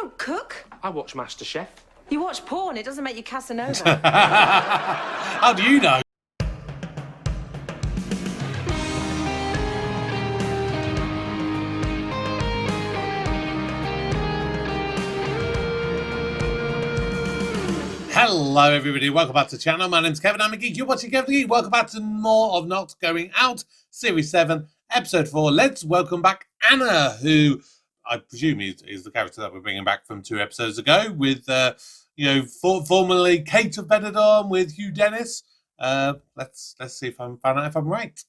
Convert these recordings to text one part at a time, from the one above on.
don't cook. I watch MasterChef. You watch porn, it doesn't make you Casanova. How do you know? Hello everybody, welcome back to the channel. My name's Kevin, I'm a geek. You're watching Kevin the Geek. Welcome back to more of Not Going Out, Series 7, Episode 4. Let's welcome back Anna, who I presume is the character that we're bringing back from 2 episodes ago with, formerly Kate of Benidorm with Hugh Dennis. Let's see if I'm find out if I'm right.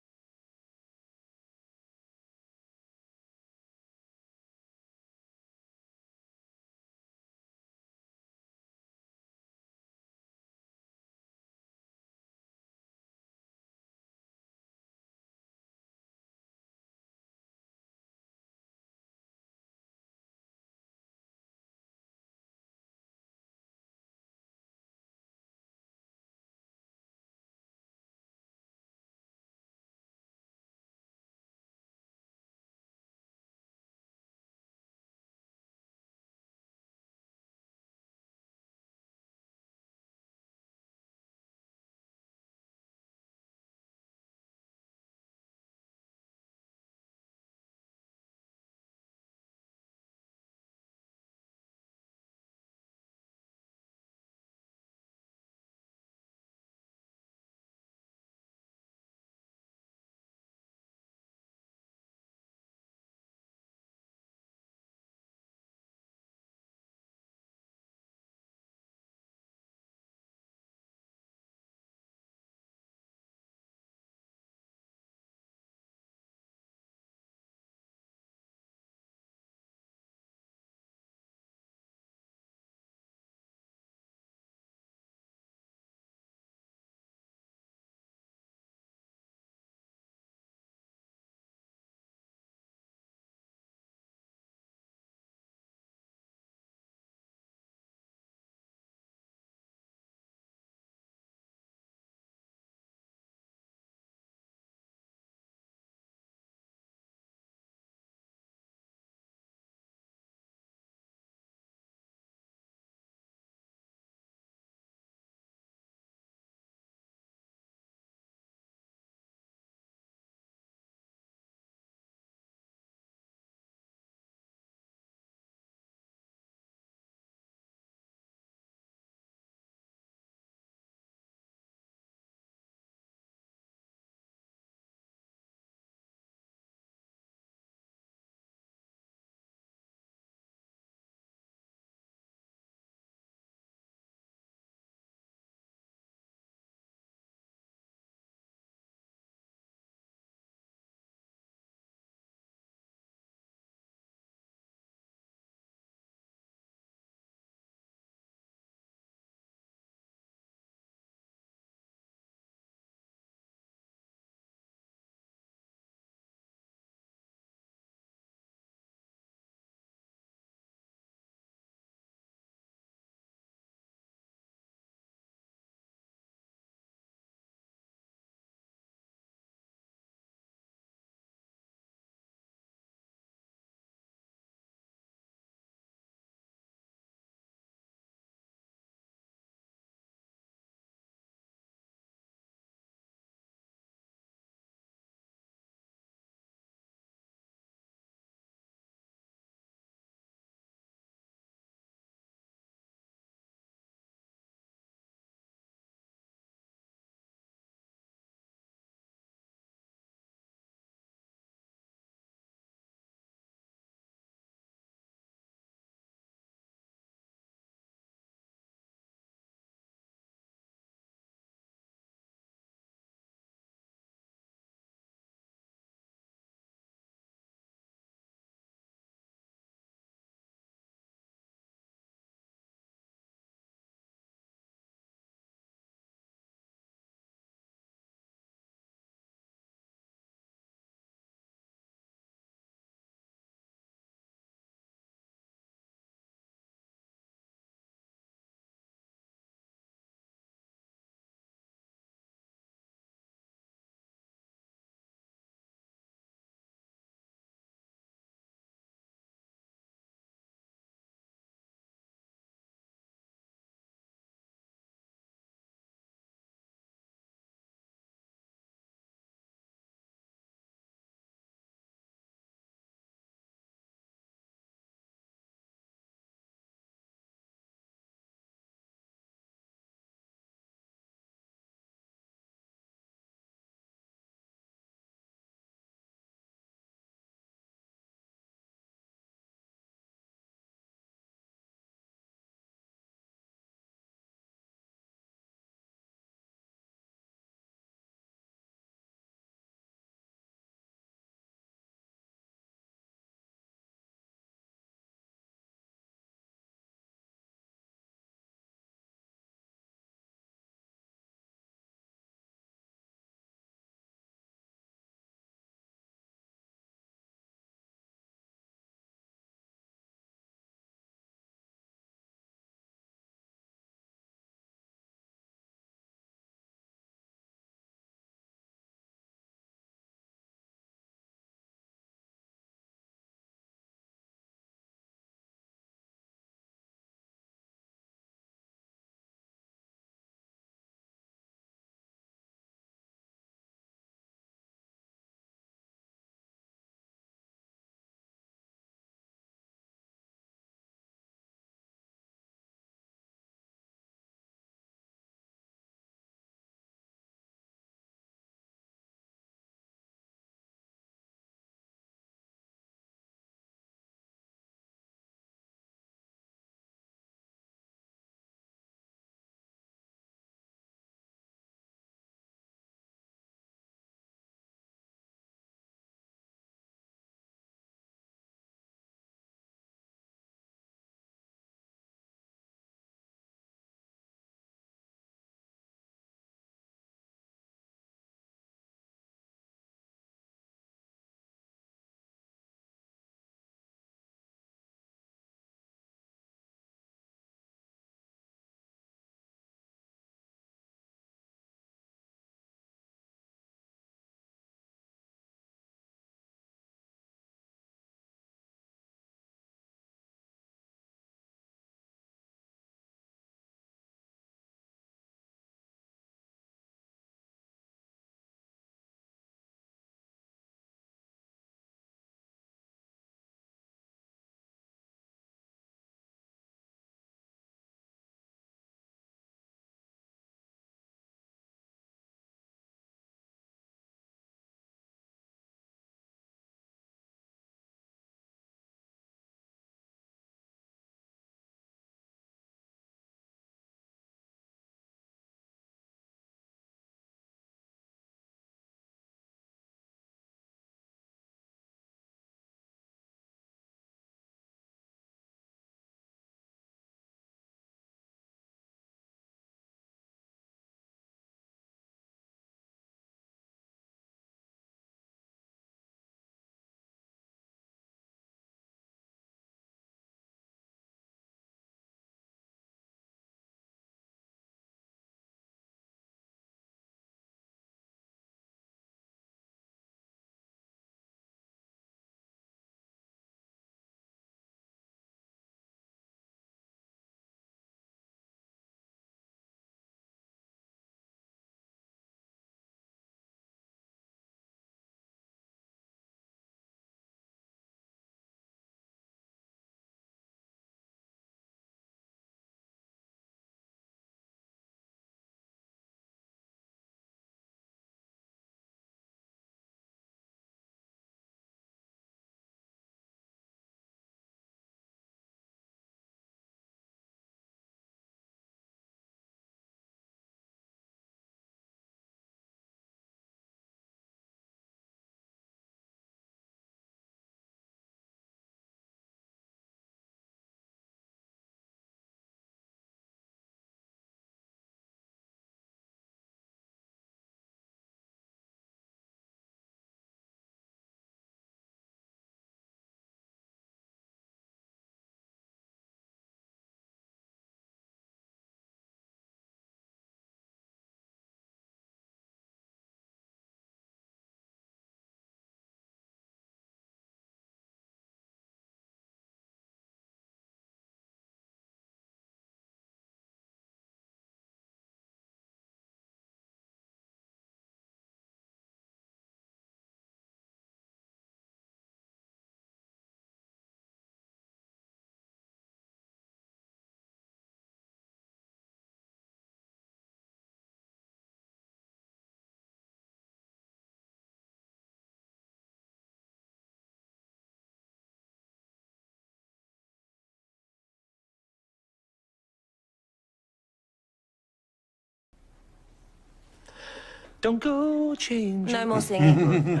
Don't go change. No more singing.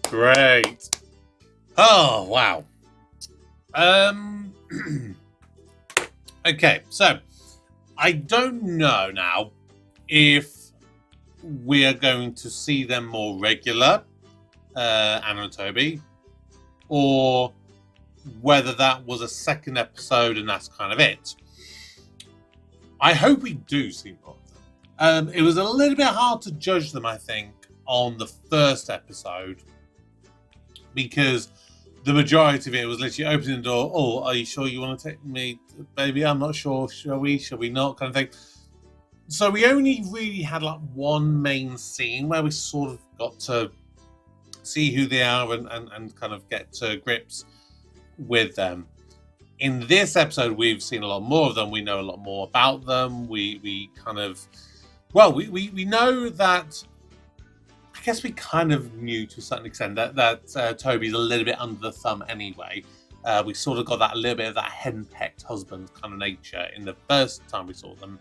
Great. Oh, wow. Okay, so I don't know now if we are going to see them more regular, Anna and Toby, or whether that was a second episode and that's kind of it. I hope we do see more of them. It was a little bit hard to judge them, I think, on the first episode, because the majority of it was literally opening the door. Oh, are you sure you want to take me, baby? I'm not sure. Shall we? Shall we not? Kind of thing. So we only really had like one main scene where we sort of got to see who they are and kind of get to grips with them. In this episode, we've seen a lot more of them. We know a lot more about them. We kind of, well, we know that, I guess we kind of knew to a certain extent that Toby's a little bit under the thumb anyway. We sort of got that a little bit of that henpecked husband kind of nature in the first time we saw them.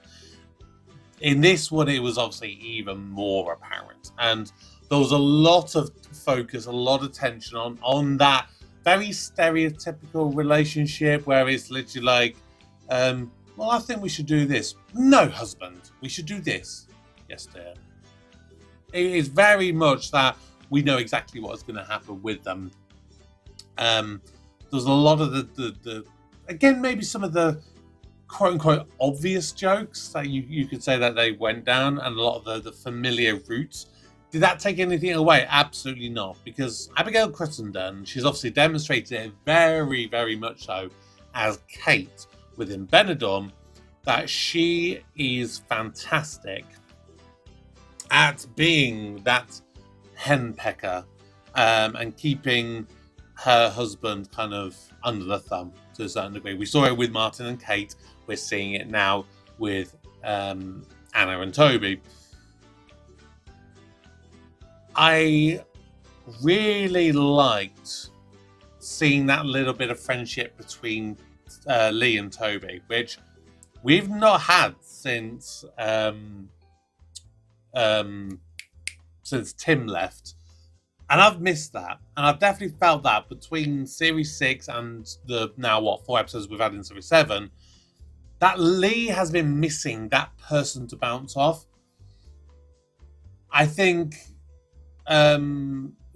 In this one, it was obviously even more apparent. And there was a lot of focus, a lot of tension on that very stereotypical relationship where it's literally like, well, I think we should do this. No, husband, we should do this. Yes, dear. It is very much that we know exactly what's going to happen with them. There's a lot of the again, maybe some of the quote-unquote obvious jokes that you could say that they went down, and a lot of the familiar routes. Did that take anything away? Absolutely not, because Abigail Crittenden, she's obviously demonstrated it very, very much so as Kate within Benidorm, that she is fantastic at being that henpecker and keeping her husband kind of under the thumb to a certain degree. We saw it with Martin and Kate. We're seeing it now with Anna and Toby. I really liked seeing that little bit of friendship between Lee and Toby, which we've not had since Tim left. And I've missed that. And I've definitely felt that between Series 6 and the now, 4 episodes we've had in Series 7, that Lee has been missing that person to bounce off. I think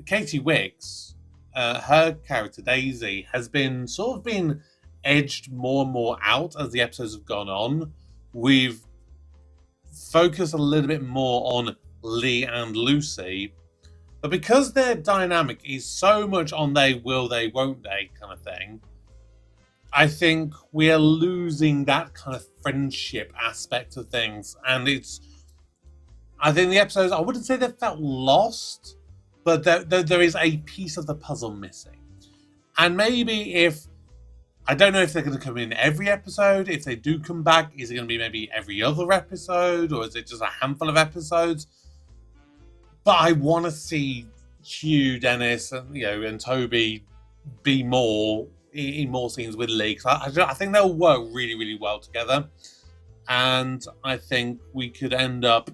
Katie Wicks, her character Daisy, has been sort of been edged more and more out as the episodes have gone on. We've focused a little bit more on Lee and Lucy, but because their dynamic is so much on they will, they won't they kind of thing, I think we are losing that kind of friendship aspect of things. And I think the episodes, I wouldn't say they felt lost, but there is a piece of the puzzle missing. And maybe I don't know if they're going to come in every episode. If they do come back, is it going to be maybe every other episode, or is it just a handful of episodes? But I want to see Hugh, Dennis, and Toby be more in more scenes with Lee. I think they'll work really, really well together. And I think we could end up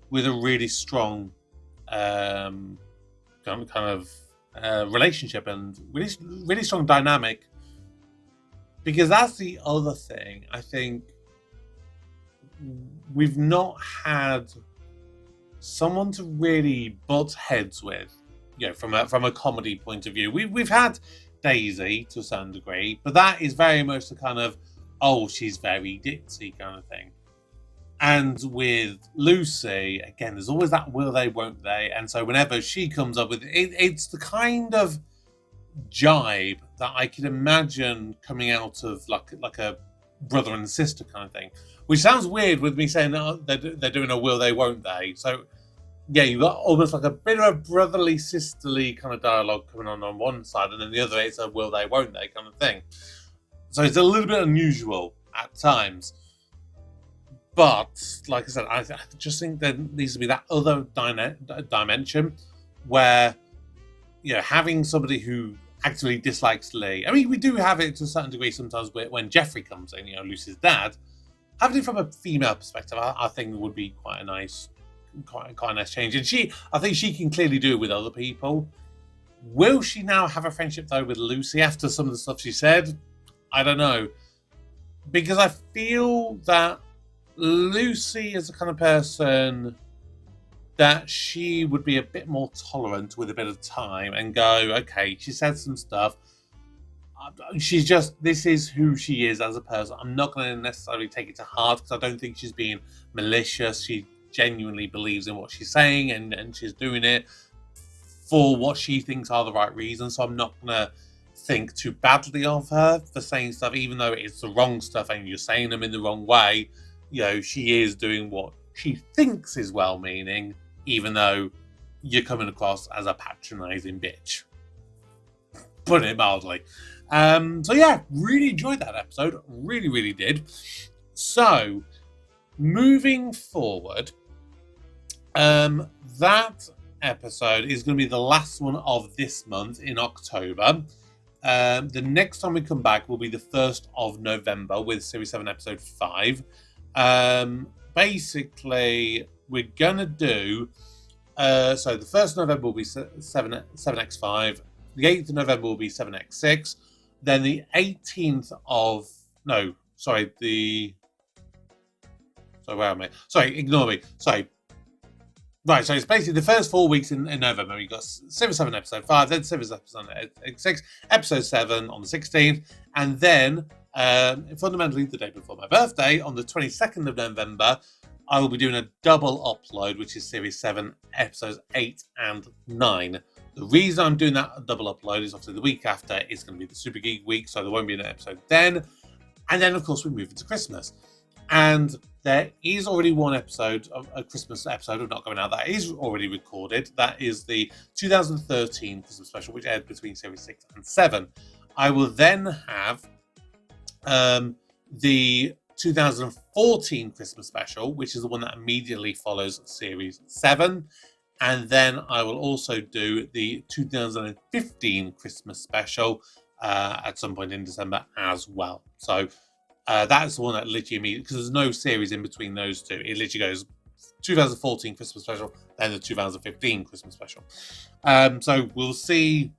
with a really strong kind of relationship and really, really strong dynamic. Because that's the other thing. I think we've not had someone to really butt heads with, from a comedy point of view. We've had Daisy to a certain degree, but that is very much the kind of, oh, she's very ditzy kind of thing. And with Lucy, again, there's always that will they, won't they? And so whenever she comes up with it, it's the kind of jibe that I could imagine coming out of like a brother and sister kind of thing. Which sounds weird with me saying they're doing a will they, won't they? So yeah, you've got almost like a bit of a brotherly, sisterly kind of dialogue coming on one side, and then the other it's a will they, won't they kind of thing. So it's a little bit unusual at times. But, like I said, I just think there needs to be that other dimension where, having somebody who actively dislikes Lee. I mean, we do have it to a certain degree sometimes when Jeffrey comes in, Lucy's dad. having it from a female perspective, I think would be quite a nice change. And I think she can clearly do it with other people. Will she now have a friendship though with Lucy after some of the stuff she said? I don't know, because I feel that Lucy is the kind of person that she would be a bit more tolerant with a bit of time and go, okay, she said some stuff. This is who she is as a person. I'm not going to necessarily take it to heart because I don't think she's being malicious. She genuinely believes in what she's saying and she's doing it for what she thinks are the right reasons. So I'm not going to think too badly of her for saying stuff, even though it's the wrong stuff and you're saying them in the wrong way. She is doing what she thinks is well-meaning, even though you're coming across as a patronising bitch. Putting it mildly. So yeah, really enjoyed that episode. Really, really did. So, moving forward, that episode is going to be the last one of this month in October. The next time we come back will be the 1st of November with Series 7 Episode 5. Basically, we're going to do... so the 1st of November will be 7X5. The 8th of November will be 7X6. Then the 18th of... No, sorry, Sorry, where am I? Sorry, ignore me. Sorry. Right, so it's basically the first 4 weeks in November. We've got Series 7 Episode 5, then Series Episode 6, Episode 7 on the 16th, and then, fundamentally, the day before my birthday, on the 22nd of November, I will be doing a double upload, which is Series 7, Episodes 8 and 9. The reason I'm doing that double upload is obviously the week after is going to be the Super Geek week, so there won't be an episode then. And then, of course, we move into Christmas. And there is already one episode, a Christmas episode of Not Going Out, that is already recorded. That is the 2013 Christmas special, which aired between Series 6 and 7. I will then have the 2014 Christmas special, which is the one that immediately follows Series 7. And then I will also do the 2015 Christmas special at some point in December as well. So that's the one that literally, because there's no series in between those two. It literally goes 2014 Christmas special, then the 2015 Christmas special. So we'll see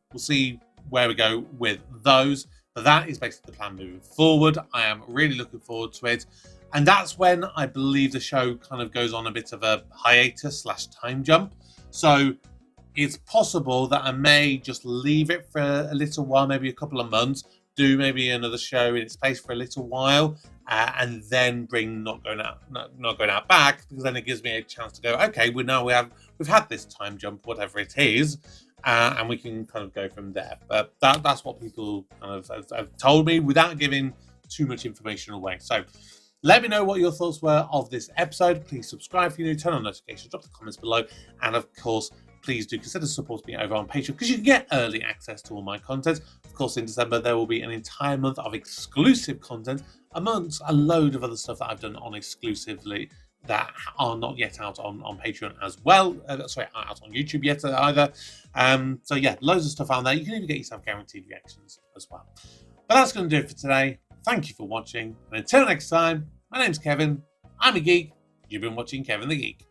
where we go with those. But that is basically the plan moving forward. I am really looking forward to it. And that's when I believe the show kind of goes on a bit of a hiatus / time jump. So it's possible that I may just leave it for a little while, maybe a couple of months, do maybe another show in its place for a little while, and then bring not going out back, because then it gives me a chance to go, okay, we've had this time jump, whatever it is, and we can kind of go from there. But that's what people kind of have told me without giving too much information away. So let me know what your thoughts were of this episode. Please subscribe if you're new, turn on notifications, drop the comments below, and of course, please do consider supporting me over on Patreon because you can get early access to all my content. Of course, in December, there will be an entire month of exclusive content amongst a load of other stuff that I've done on exclusively that are not yet out on Patreon as well. Out on YouTube yet either. So yeah, loads of stuff out there. You can even get yourself guaranteed reactions as well. But that's going to do it for today. Thank you for watching. And until next time, my name's Kevin. I'm a geek. You've been watching Kevin the Geek.